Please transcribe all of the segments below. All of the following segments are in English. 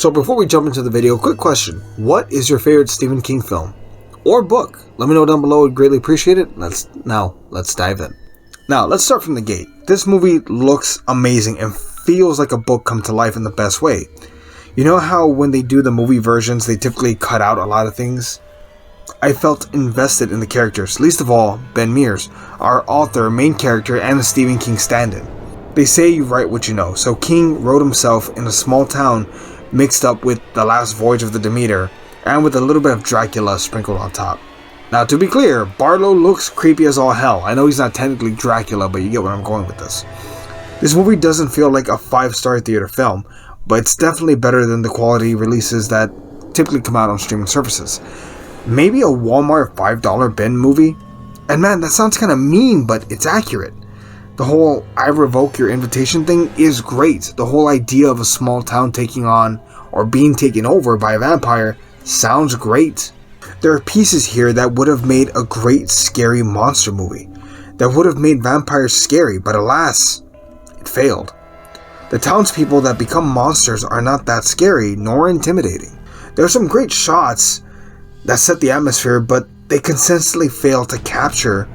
So before we jump into the video, quick question. What is your favorite Stephen King film? Or book? Let me know down below, I'd greatly appreciate it. Let's dive in. Now, let's start from the gate. This movie looks amazing and feels like a book come to life in the best way. You know how when they do the movie versions, they typically cut out a lot of things? I felt invested in the characters, least of all, Ben Mears, our author, main character, and a Stephen King stand-in. They say you write what you know, so King wrote himself in a small town mixed up with The Last Voyage of the Demeter, and with a little bit of Dracula sprinkled on top. Now, to be clear, Barlow looks creepy as all hell. I know he's not technically Dracula, but you get where I'm going with this. This movie doesn't feel like a 5-star theater film, but it's definitely better than the quality releases that typically come out on streaming services. Maybe a Walmart $5 bin movie? And man, that sounds kind of mean, but it's accurate. The whole I revoke your invitation thing is great. The whole idea of a small town taking on or being taken over by a vampire sounds great. There are pieces here that would have made a great scary monster movie. That would have made vampires scary, but alas, it failed. The townspeople that become monsters are not that scary, nor intimidating. There are some great shots that set the atmosphere, but they consistently fail to capture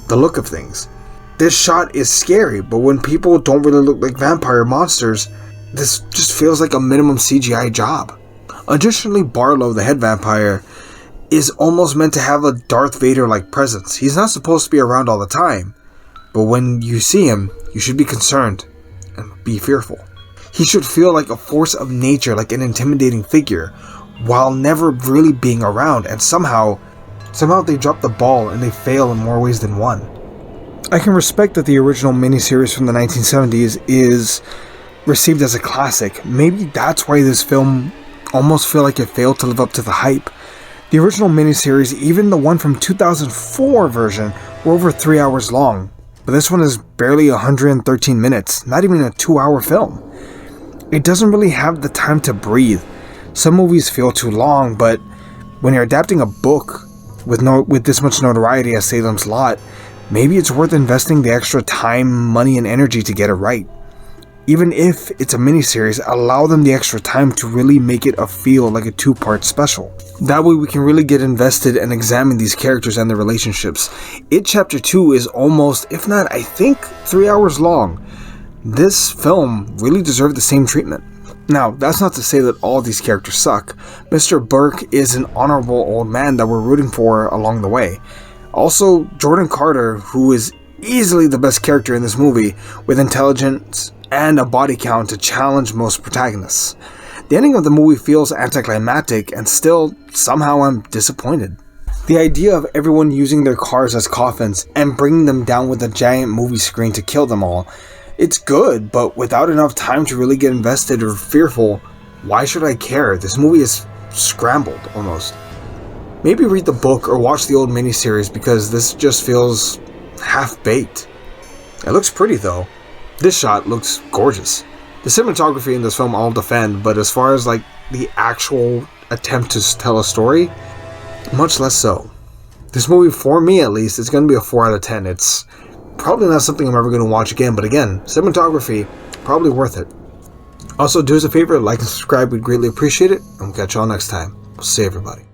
the look of things. This shot is scary, but when people don't really look like vampire monsters, this just feels like a minimum CGI job. Additionally, Barlow, the head vampire, is almost meant to have a Darth Vader-like presence. He's not supposed to be around all the time, but when you see him, you should be concerned and be fearful. He should feel like a force of nature, like an intimidating figure, while never really being around, and somehow they drop the ball and they fail in more ways than one. I can respect that the original miniseries from the 1970s is received as a classic. Maybe that's why this film almost feel like it failed to live up to the hype. The original miniseries, even the one from 2004 version, were over 3 hours long, but this one is barely 113 minutes, not even a 2-hour film. It doesn't really have the time to breathe. Some movies feel too long, but when you're adapting a book with this much notoriety as Salem's Lot, maybe it's worth investing the extra time, money, and energy to get it right. Even if it's a miniseries, allow them the extra time to really make it feel like a 2-part special. That way we can really get invested and examine these characters and their relationships. It Chapter 2 is almost, if not, I think, 3 hours long. This film really deserved the same treatment. Now, that's not to say that all these characters suck. Mr. Burke is an honorable old man that we're rooting for along the way. Also, Jordan Carter, who is easily the best character in this movie, with intelligence and a body count to challenge most protagonists. The ending of the movie feels anticlimactic, and still, somehow I'm disappointed. The idea of everyone using their cars as coffins and bringing them down with a giant movie screen to kill them all, it's good, but without enough time to really get invested or fearful, why should I care? This movie is scrambled, almost. Maybe read the book or watch the old miniseries, because this just feels half-baked. It looks pretty though. This shot looks gorgeous. The cinematography in this film I'll defend, but as far as like the actual attempt to tell a story, much less so. This movie, for me at least, is going to be a 4 out of 10. It's probably not something I'm ever going to watch again, but again, cinematography, probably worth it. Also, do us a favor, like and subscribe, we'd greatly appreciate it, and we'll catch y'all next time. We'll see everybody.